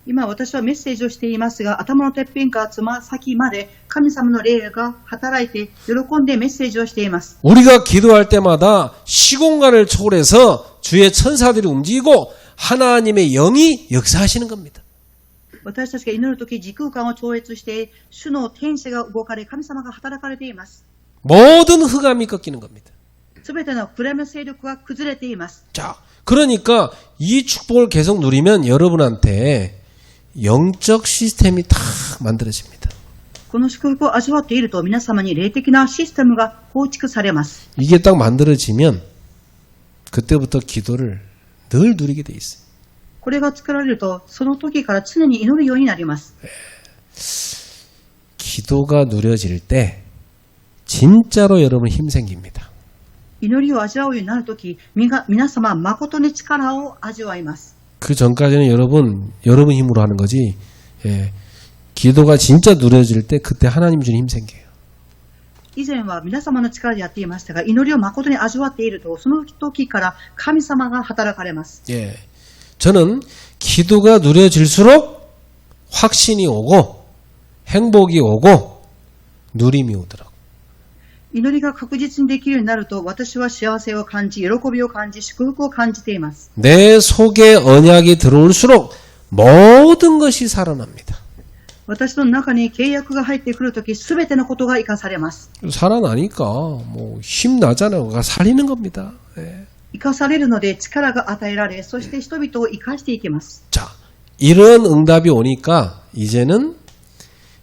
今私はメッセージをしていますが、頭のてっぺんからつま先まで神様の霊が働いて喜んでメッセージをしています。 우리가 기도할 때마다 시공간을 초월해서 주의 천사들이 움직이고 하나님의 영이 역사하시는 겁니다. 私たちが祈るとき時空間を超越して主の天使が動かれ神様が働かれています。 모든 흑암이 꺾이는 겁니다. すべての暗闇の勢力が崩れています。 자, 그러니까 이 축복을 계속 누리면 여러분한테 영적 시스템이 딱 만들어집니다. この祝福を味わっていると皆様に霊的なシステムが構築されます。 이게 딱 만들어지면 그때부터 기도를 늘 누리게 돼 있어요. これが作られるとその時から常に祈るようになります。 기도가 누려질 때 진짜로 여러분 힘 생깁니다. 祈りを味わうようになるとき、皆様は誠に力を味わいます。 그 전까지는 여러분 힘으로 하는 거지. 기도가 진짜 누려질 때 그때 하나님 주는 힘 생겨요. 以前は皆様の力でやっていましたが、祈りを誠に味わっていると、その時から神様が働かれます。 예. 저는 기도가 누려질수록 확신이 오고 행복이 오고 누림이 오더라고. 祈りが確実にできるようになると、私は幸せを感じ、喜びを感じ、祝福を感じています。 내 속에 언약이 들어올수록 모든 것이 살아납니다. 私の中に契約が入ってくるとき、すべてのことが生かされます。 살아나니까 뭐 힘나잖아요. 그가 살리는 겁니다. 예. 生かされるので力が与えられ、そして人々を生かしていきます。 자, 이런 응답이 오니까 이제는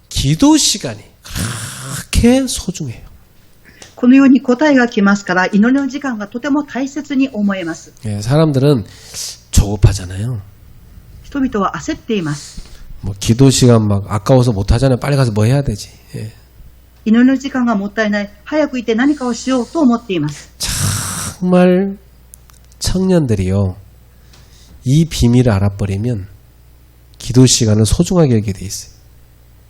기도 시간이 그렇게 소중해요. このように答えが来ますから、祈りの時間がとても大切に思えます。 예, 사람들은 조급하잖아요. 人々は焦っています。 뭐 기도 시간 막 아까워서 못 하잖아요. 빨리 가서 뭐 해야 되지. 예. 祈りの時間がもったいない、早く行って何かをしようと思っています。 정말 청년들이요. 이 비밀을 알아버리면 기도 시간을 소중하게 여기게 돼 있어요.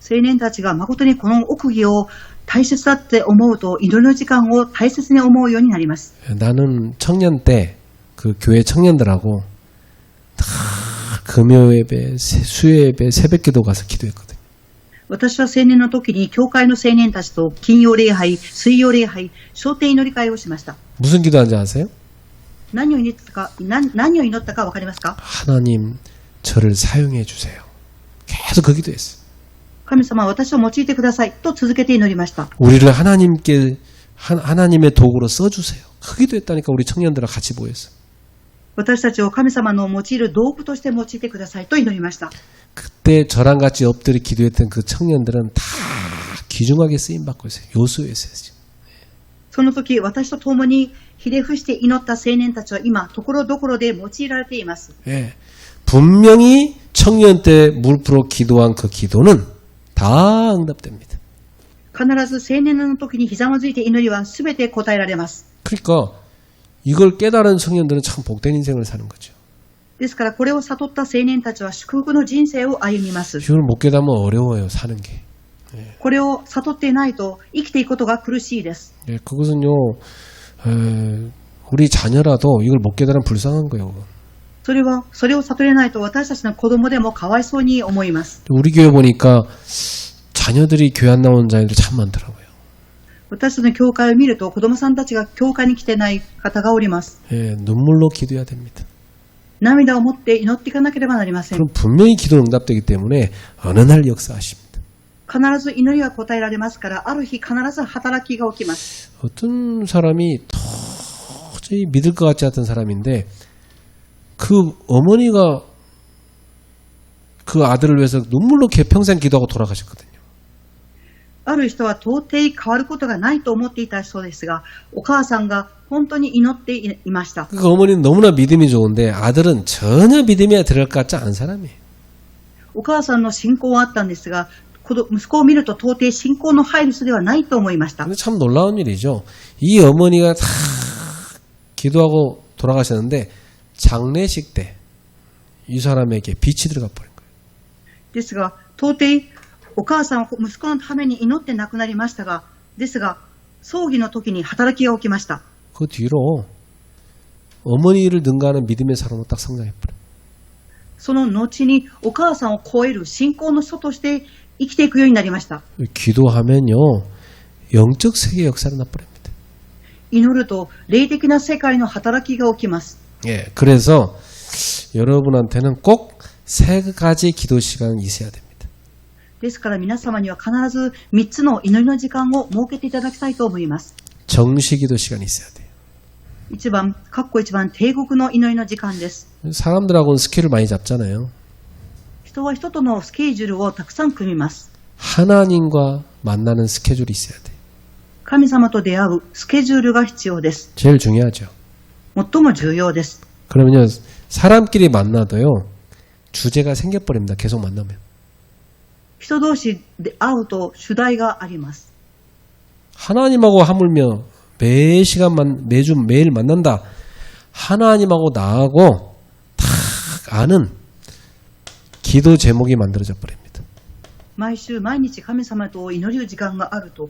青年たちが誠にこの奥義を大切だって思うと、祈りの時間を大切に思うようになります。 나는 청년 때 그 교회 청년들하고 다 금요예배, 수요예배, 새벽기도 가서 기도했거든요. 私は青年の時に教会の青年たちと金曜礼拝、水曜礼拝、昇天祈り会をしました。 무슨 기도하는지 아세요? 何を祈ったか分かりますか？ 하나님 저를 사용해 주세요. 계속 그 기도했어요. 神様、私を用いてくださいと続けて祈りました。 우리를 하나님의 도구로 써주세요. 그 기도했다니까 우리 청년들과 같이 모였어요. 私たちを神様の用いる道具として用いてくださいと祈りました。 그때 저랑 같이 엎드려 기도했던 그 청년들은 다 귀중하게 쓰임받고 있어요. 요소였어요. その時、私と共にひれ伏して祈った青年たちは今、ところどころで用いられています。 예. 분명히 청년 때 무릎으로 기도한 그 기도는 다 응답됩니다. 必ず青年の時にひざまずいて祈りはすべて答えられます。 그러니까 이걸 깨달은 청년들은 참 복된 인생을 사는 거죠. ですから、これを悟った青年たちは祝福の人生を歩みます。 이걸 못 깨달으면 어려워요, 사는 게. これを悟っていないと生きていくことが苦しいです。 예, 그것은요, 우리 자녀라도 이걸 못 깨달으면 불쌍한 거예요. それを悟れないと私たちの子供でもかわいそうに思います。 우리 교회 보니까 자녀들이 교회 안 나오는 자녀들 참 많더라고요. 私たちの教会を見ると子供さんたちが教会に来てない方がおります。 예, 눈물로 기도해야 됩니다. 涙を持って祈っていかなければなりません。 그럼 분명히 기도 응답되기 때문에 어느 날 역사하십니다. 必ず祈りは答えられますから、ある日必ず働きが起きます。 어떤 사람이 도저히 믿을 것 같지 않던 사람인데 그 어머니가 그 아들을 위해서 눈물로 평생 기도하고 돌아가셨거든요. ある人は到底変わることがないと思っていたそうですが、お母さんが本当に祈っていました。 그 어머니는 너무나 믿음이 좋은데 아들은 전혀 믿음이 들어갈 것 같지 않은 사람이에요. お母さんの信仰はあったんですが、息子を見ると到底信仰の入る人ではないと思いました。 근데 참 놀라운 일이죠. 이 어머니가 다 기도하고 돌아가셨는데 장례식 때 이 사람에게 빛이 들어가 버린 거예요. ですが、到底お母さんは息子のために祈って亡くなりましたが、ですが、葬儀の時に働きが起きました。 그 뒤로 어머니를 능가하는 믿음의 사람으로 딱 성장해버려요. その後にお母さんを超える信仰の人として生きていくようになりました。 기도하면요 영적 세계 역사를 나버립니다. 祈ると霊的な世界の働きが起きます。 예, 그래서 여러분한테는 꼭 3가지 기도 시간이 있어야 됩니다. ですから皆様には必ず3つの祈りの時間を設けていただきたいと思います。 정시 기도 시간이 있어야 돼요. 1番、1番、帝国の祈りの時間です。 사람들하고는 스케줄 많이 잡잖아요. 人は人とのスケジュールをたくさん組みます。 하나님과 만나는 스케줄이 있어야 돼요. 神様と出会うスケジュールが必要です。 제일 중요하죠. 最も重要です。 그러면요 사람끼리 만나도요 주제가 생겨버립니다. 계속 만나면. 人同士で会うと主題があります。 하나님하고 하물며 매일 만난다. 하나님하고 나하고 딱 아는 기도 제목이 만들어져 버립니다. 毎週毎日神様と祈る時間があると、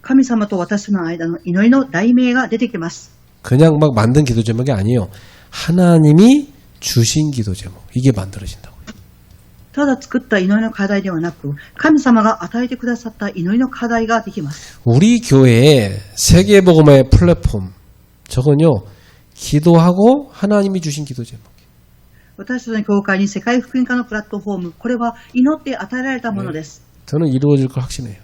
神様と私の間の祈りの題名が出てきます。 그냥 막 만든 기도 제목이 아니에요. 하나님이 주신 기도 제목. 이게 만들어진다고요. ただ作った祈りの課題ではなく、神様が与えてくださった祈りの課題ができます。 우리 교회의 세계복음화의 플랫폼. 저건요. 기도하고 하나님이 주신 기도 제목. 私たちの教会に世界福音化のプラットフォーム、これは祈って与えられたものです。 저는 이루어질 걸 확신해요.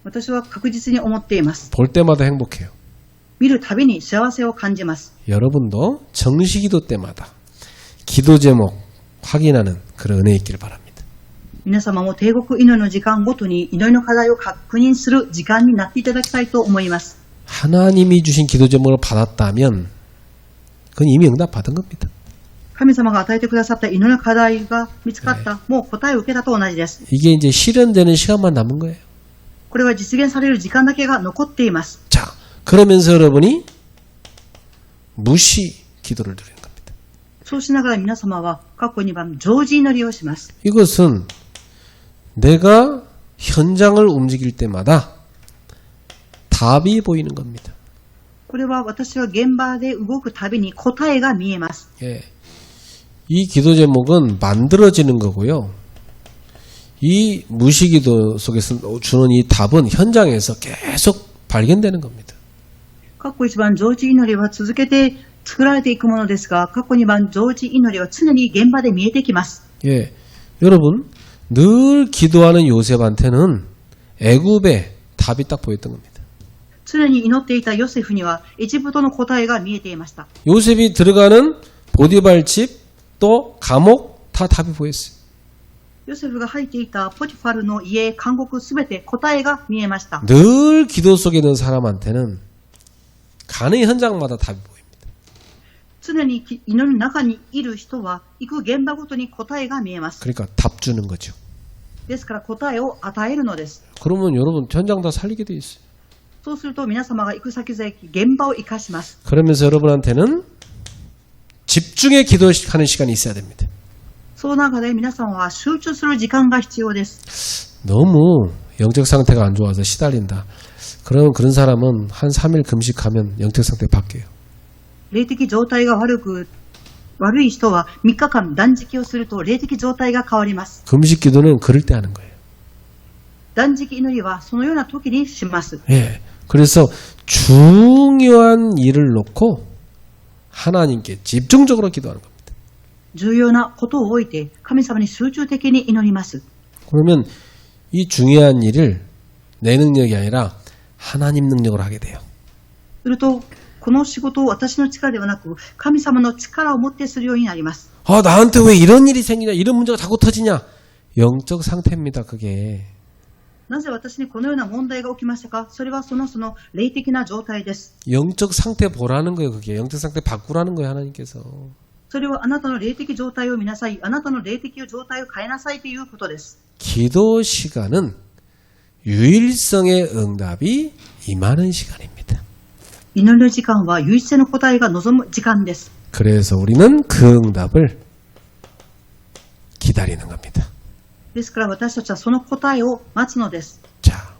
私は確実に思っています。 볼 때마다 행복해요. 見るたびに幸せを感じます。 여러분도 정시기도 때마다 기도 제목 확인하는 그런 은혜 있기를 바랍니다. 皆様も帝国祈りの時間ごとに祈りの課題を確認する時間になっていただきたいと思います。 하나님이 주신 기도 제목을 받았다면 그건 이미 응답 받은 겁니다. 神様が与えてくださった祈りの課題が見つかった、もう答えを受けたと同じです。 이게 이제 실현되는 시간만 남은 거예요. これは実現される時間だけが残っています。 자, 그러면서 여러분이 무시 기도를 드리는 겁니다. そうしながら皆様は過去2番常時祈りをします。 이것은 내가 현장을 움직일 때마다 답이 보이는 겁니다. これは私は現場で動くたびに答えが見えます。 예. 이 기도 제목은 만들어지는 거고요. 이 무시기도 속에서 주는 이 답은 현장에서 계속 발견되는 겁니다. 過去1番常時祈りは続けて作られていくものですが、過去2番常時祈りは常に現場で見えてきます。 예. 여러분, 늘 기도하는 요셉한테는 애굽의 답이 딱 보였던 겁니다. 常に祈っていたヨセフにはエジプトの答えが見えていました。 요셉이 들어가는 보디발 집 또 감옥 다 답이 보였어요. ヨセフが入っていたポティファルの家、監獄すべて答えが見えました。 늘 기도 속에 있는 사람한테는 가는 현장마다 답이 보입니다. 常に祈りの中にいる人は行く現場ごとに答えが見えます。 그러니까 답 주는 거죠. ですから答えを与えるのです。 그러면 여러분 현장 다 살리게 돼 있어요. そうすると皆様が行く先々現場を生かします。 그러면서 여러분한테는 집중해 기도하는 시간이 있어야 됩니다. その中で皆様は集中する時間が必要です。 너무 영적 상태가 안 좋아서 시달린다. 그러면 그런 사람은 한 3일 금식하면 영적 상태 바뀌어요. 霊的状態が悪い人は3日間断食をすると霊的状態が変わります。 금식 기도는 그럴 때 하는 거예요. 断食祈りはそのような時にします。 예. 그래서 중요한 일을 놓고 하나님께 집중적으로 기도하는 겁니다. 重要なことを置いて神様に集中的に祈ります。 그러면 이 중요한 일을 내 능력이 아니라 하나님 능력으로 하게 돼요. するとこの仕事を私の力ではなく神様の力を持ってするようになります。 아, 나한테 왜 이런 일이 생기냐, 이런 문제가 자꾸 터지냐. 영적 상태입니다, 그게. なぜ私にこのような問題が起きましたか。それはその霊的な状態です。 영적 상태 보라는 거예요, 그게. 영적 상태 바꾸라는 거예요, 하나님께서. それはあなたの霊的状態を見なさい。あなたの霊的状態を変えなさいということです。 기도 시간은 유일성의 응답이 임하는 시간입니다. 祈りの時間は唯一性の答えが望む時間です。 그래서 우리는 그 응답을 기다리는 겁니다. ですから私たちはその答えを待つのです。 자,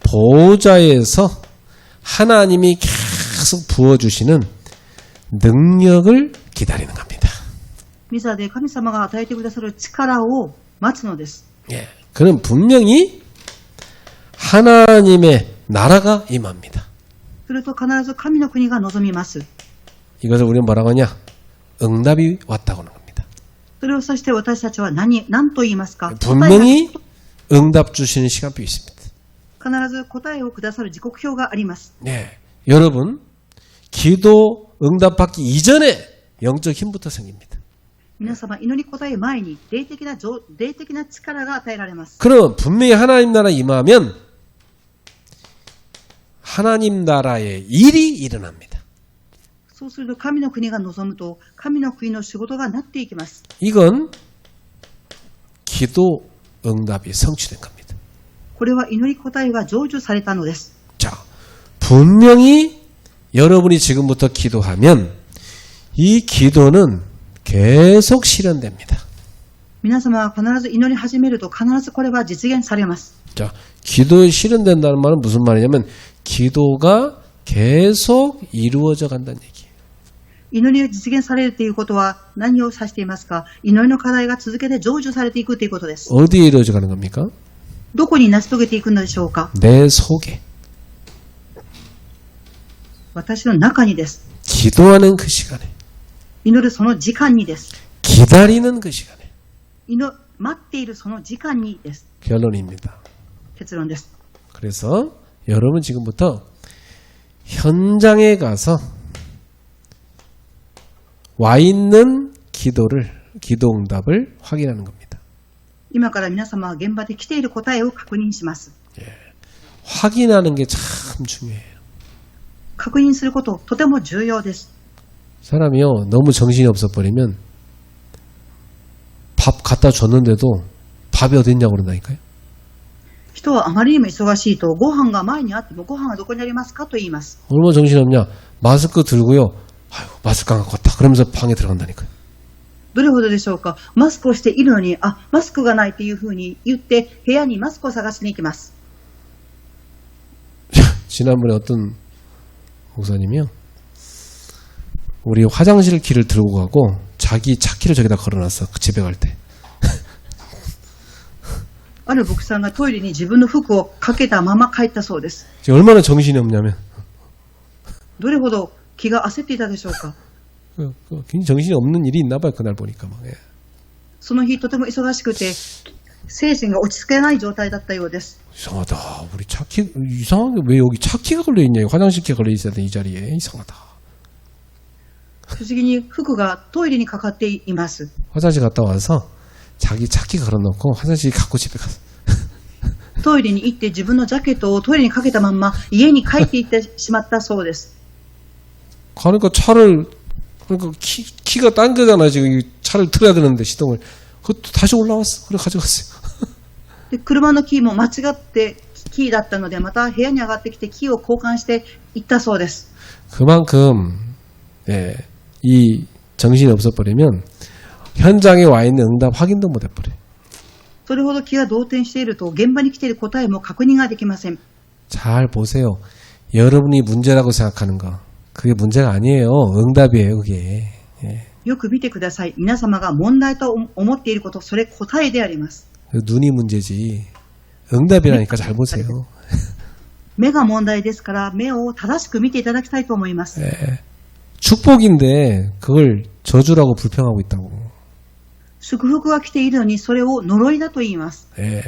보호자에서 하나님이 계속 부어주시는 능력을 기다리는 겁니다. 御座で神様が与えてくださる力を待つのです。 예, 그는 분명히 하나님의 나라가 임합니다. すると必ず神の国が望みます。 이것을 우리는 뭐라고 하냐? 응답이 왔다고 하는 겁니다. それを指して私たちは何と言いますか。 분명히 응답 주시는 시간표 있습니다. 必ず答えをくださる時刻表があります。 네, 여러분 기도 응답 받기 이전에 영적 힘부터 생깁니다. 皆様祈り答え前に霊的な力が与えられます。 그럼 분명히 하나님 나라 임하면 하나님 나라의 일이 일어납니다. そうすると神の国が望むと神の国の仕事がなっていきます。 이건 기도 응답이 성취된 겁니다. これは祈り答えが成就されたのです。 자, 분명히 여러분이 지금부터 기도하면 이 기도는 계속 실현됩니다. 皆様は必ず祈り始めると必ずこれは実現されます。 자, 기도에 실현된다는 말은 무슨 말이냐면 기도가 계속 이루어져 간다는 얘기예요. 祈りが実現されるということは何を指していますか？祈りの課題が続けて成就されていくということです。 어디에 이루어져 가는 겁니까? どこに成し遂げていくのでしょうか？ 내 속에. 私の中にです。 기도하는 그 시간에. 祈るその時間にです。 기다리는 그 시간에. 待っているその時間にです。 결론입니다. 結論です。 그래서 여러분 지금부터 현장에 가서 와 있는 기도 응답을 확인하는 겁니다. 今から皆様は現場で来ている答えを確認します。 확인하는 게 참 중요해요. 確認することとても重要です。 사람이요 너무 정신이 없어버리면 밥 갖다 줬는데도 밥이 어디 있냐고 그런다니까요. 人はあまりにも忙しいとご飯が前にあってもご飯はどこにありますかと言います。 얼마나 정신없냐. 마스크 들고요. 아유 마스크 안 갖고 왔다. 그러면서 방에 들어간다니까요. どれほどでしょうか。マスクをしているのに、マスクがないというふうに言って部屋にマスクを探しに行きます。 지난번에 어떤 목사님이요. 우리 화장실 키를 들고 가고 자기 차 키를 저기다 걸어놨어. 그 집에 갈 때. ある牧師さんがトイレに自分の服をかけたまま帰ったそうです。 지금 얼마나 정신이 없냐면 どれほど気が焦っていたでしょうか。 굉장히 정신이 없는 일이 있나 봐요. 그날 보니까 막. 예. その日とても忙しくて精神が落ち着けない状態だったようです。 이상하다. 우리 차키 이상하게 왜 여기 차키가 걸려 있냐? 화장실 키가 걸려 있어야 돼 이 자리에. 이상하다. 不思議に服がトイレにかかっています。 화장실 갔다 와서 자기 차키 걸어놓고 화장실 갖고 집에 갔어. トイレに行って自分のジャケットをトイレにかけたまんま家に帰っていってしまったそうです。 그러니까 그러니까 키가 딴 거잖아. 지금 차를 틀어야 되는데 시동을. 그것도 다시 올라왔어. 그래 가져갔어요. で車のキーも間違ってキーだったのでまた部屋に上がってきてキーを交換して行ったそうです。 그만큼 예, 이 정신이 없어버리면 현장에 와 있는 응답 확인도 못 해버려. それほど気が動転していると現場に来ている答えも確認ができません。 잘 보세요. 여러분이 문제라고 생각하는 거 그게 문제가 아니에요. 응답이에요. 그게. 예. よく見てください。皆様が問題と思っていること、それ答えであります。 눈이 문제지. 응답이라니까 잘 보세요. 目が問題ですから目を正しく見ていただきたいと思います。 예. 축복인데 그걸 저주라고 불평하고 있다고. 祝福が来ているのにそれを呪いだと言います。 예.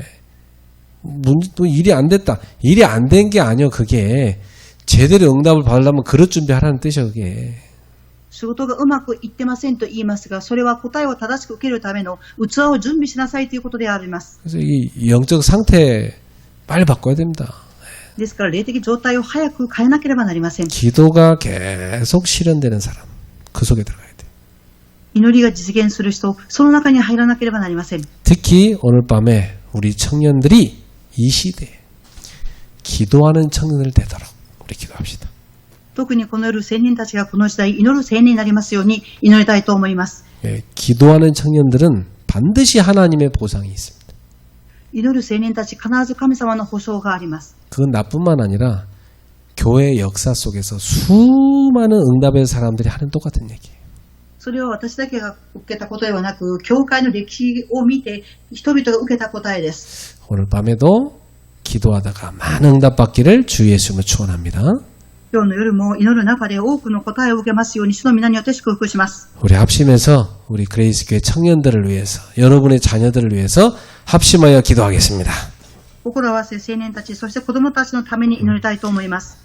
또 일이 안 됐다. 일이 안 된 게 아니요. 그게 제대로 응답을 받으려면 그릇 준비하라는 뜻이야. 그게. 仕事がうまくいってませんと言いますが、それは答えを正しく受けるための器を準備しなさいということであります。 그래서 이 영적 상태 빨리 바꿔야 됩니다. ですから霊的状態を早く変えなければなりません。 기도가 계속 실현되는 사람 그 속에 들어가야 돼. 祈りが実現する人、その中に入らなければなりません。 특히 오늘 밤에 우리 청년들이 이 시대에 기도하는 청년을 되도록 우리 기도합시다. 特にこの夜青年たちがこの時代祈る青年になりますように祈りたいと思います。 예, 기도하는 청년들은 반드시 하나님의 보상이 있습니다. 祈る青年たち必ず神様の保証があります。 그건 나뿐만 아니라 교회 역사 속에서 수많은 응답의 사람들이 하는 똑같은 얘기예요. それは私だけが受けたことではなく、教会の歴史を見て人々が受けた答えです。 오늘 밤에도 기도하다가 많은 응답 받기를 주 예수님으로 축원합니다. 今日の夜も祈る中で多くの答えを受けますように主の皆によって祝福します。 우리 합심해서 우리 그레이스교회 청년들을 위해서 여러분의 자녀들을 위해서 합심하여 기도하겠습니다. 心を合わせ青年たち、そして子供たちのために祈りたいと思います。